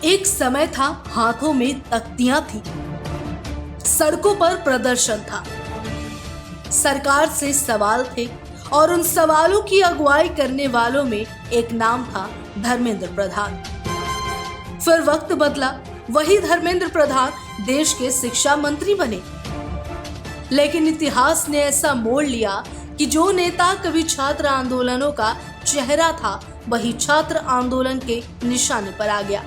एक समय था, हाथों में तख्तियां थी, सड़कों पर प्रदर्शन था, सरकार से सवाल थे और उन सवालों की अगुवाई करने वालों में एक नाम था धर्मेंद्र प्रधान। फिर वक्त बदला, वही धर्मेंद्र प्रधान देश के शिक्षा मंत्री बने। लेकिन इतिहास ने ऐसा मोड़ लिया कि जो नेता कभी छात्र आंदोलनों का चेहरा था, वही छात्र आंदोलन के निशाने पर आ गया।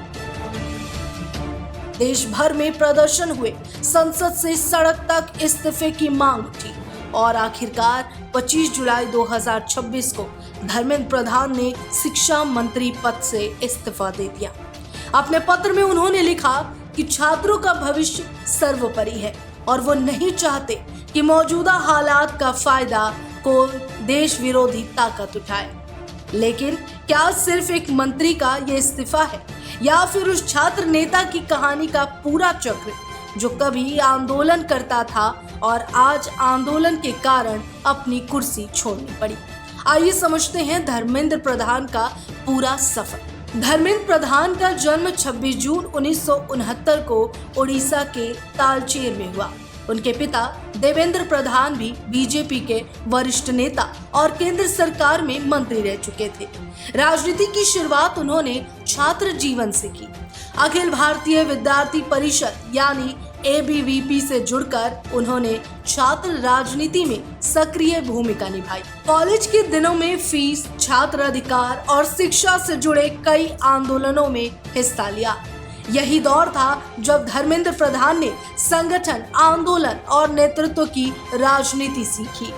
देश भर में प्रदर्शन हुए, संसद से सड़क तक इस्तीफे की मांग उठी और आखिरकार 25 जुलाई 2026 को धर्मेंद्र प्रधान ने शिक्षा मंत्री पद से इस्तीफा दे दिया। अपने पत्र में उन्होंने लिखा कि छात्रों का भविष्य सर्वोपरि है और वो नहीं चाहते कि मौजूदा हालात का फायदा को देश विरोधी ताकत उठाए। लेकिन क्या सिर्फ एक मंत्री का ये इस्तीफा है या फिर उस छात्र नेता की कहानी का पूरा चक्र, जो कभी आंदोलन करता था और आज आंदोलन के कारण अपनी कुर्सी छोड़नी पड़ी? आइए समझते हैं धर्मेंद्र प्रधान का पूरा सफर। धर्मेंद्र प्रधान का जन्म 26 जून 1969 को उड़ीसा के तालचेर में हुआ। उनके पिता देवेंद्र प्रधान भी बीजेपी के वरिष्ठ नेता और केंद्र सरकार में मंत्री रह चुके थे। राजनीति की शुरुआत उन्होंने छात्र जीवन से की। अखिल भारतीय विद्यार्थी परिषद यानी ABVP से जुड़कर उन्होंने छात्र राजनीति में सक्रिय भूमिका निभाई। कॉलेज के दिनों में फीस, छात्र अधिकार और शिक्षा से जुड़े कई आंदोलनों में हिस्सा लिया। यही दौर था जब धर्मेंद्र प्रधान ने संगठन, आंदोलन और नेतृत्व की राजनीति सीखी।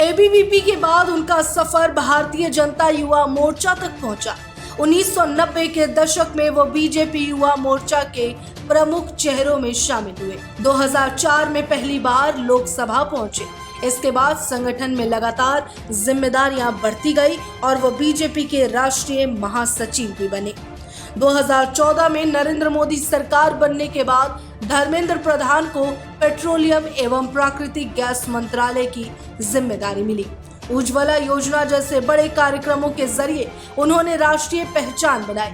ABVP के बाद उनका सफर भारतीय जनता युवा मोर्चा तक पहुंचा। 1990 के दशक में वो बीजेपी युवा मोर्चा के प्रमुख चेहरों में शामिल हुए। 2004 में पहली बार लोकसभा पहुंचे। इसके बाद संगठन में लगातार जिम्मेदारियां बढ़ती गई और वो बीजेपी के राष्ट्रीय महासचिव भी बने। 2014 में नरेंद्र मोदी सरकार बनने के बाद धर्मेंद्र प्रधान को पेट्रोलियम एवं प्राकृतिक गैस मंत्रालय की जिम्मेदारी मिली। उज्ज्वला योजना जैसे बड़े कार्यक्रमों के जरिए उन्होंने राष्ट्रीय पहचान बनाई।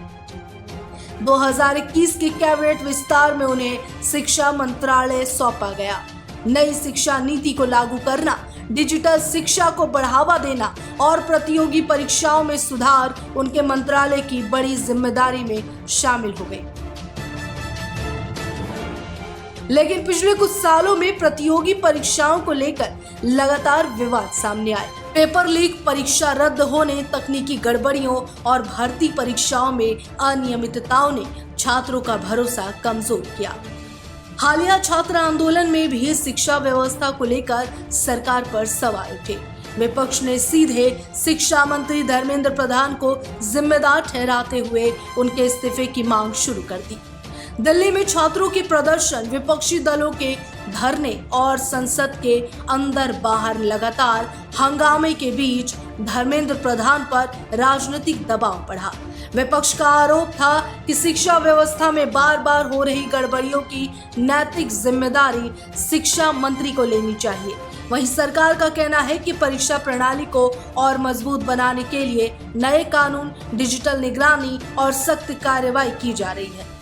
2021 के कैबिनेट विस्तार में उन्हें शिक्षा मंत्रालय सौंपा गया। नई शिक्षा नीति को लागू करना, डिजिटल शिक्षा को बढ़ावा देना और प्रतियोगी परीक्षाओं में सुधार उनके मंत्रालय की बड़ी जिम्मेदारी में शामिल हो गई। लेकिन पिछले कुछ सालों में प्रतियोगी परीक्षाओं को लेकर लगातार विवाद सामने आए। पेपर लीक, परीक्षा रद्द होने, तकनीकी गड़बड़ियों और भर्ती परीक्षाओं में अनियमितताओं ने छात्रों का भरोसा कमजोर किया। हालिया छात्र आंदोलन में भी शिक्षा व्यवस्था को लेकर सरकार पर सवाल उठे। विपक्ष ने सीधे शिक्षा मंत्री धर्मेंद्र प्रधान को जिम्मेदार ठहराते हुए उनके इस्तीफे की मांग शुरू कर दी। दिल्ली में छात्रों के प्रदर्शन, विपक्षी दलों के धरने और संसद के अंदर बाहर लगातार हंगामे के बीच धर्मेंद्र प्रधान पर राजनीतिक दबाव बढ़ा। विपक्ष का आरोप था कि शिक्षा व्यवस्था में बार बार हो रही गड़बड़ियों की नैतिक जिम्मेदारी शिक्षा मंत्री को लेनी चाहिए। वहीं सरकार का कहना है कि परीक्षा प्रणाली को और मजबूत बनाने के लिए नए कानून, डिजिटल निगरानी और सख्त कार्रवाई की जा रही है।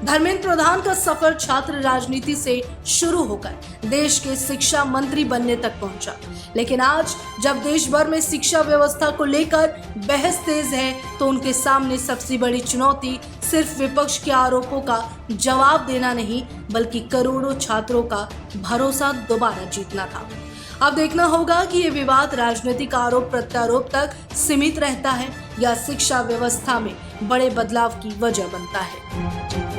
धर्मेंद्र प्रधान का सफर छात्र राजनीति से शुरू होकर देश के शिक्षा मंत्री बनने तक पहुंचा। लेकिन आज जब देश भर में शिक्षा व्यवस्था को लेकर बहस तेज है, तो उनके सामने सबसे बड़ी चुनौती सिर्फ विपक्ष के आरोपों का जवाब देना नहीं, बल्कि करोड़ों छात्रों का भरोसा दोबारा जीतना था। अब देखना होगा कि ये विवाद राजनीतिक आरोप प्रत्यारोप तक सीमित रहता है या शिक्षा व्यवस्था में बड़े बदलाव की वजह बनता है।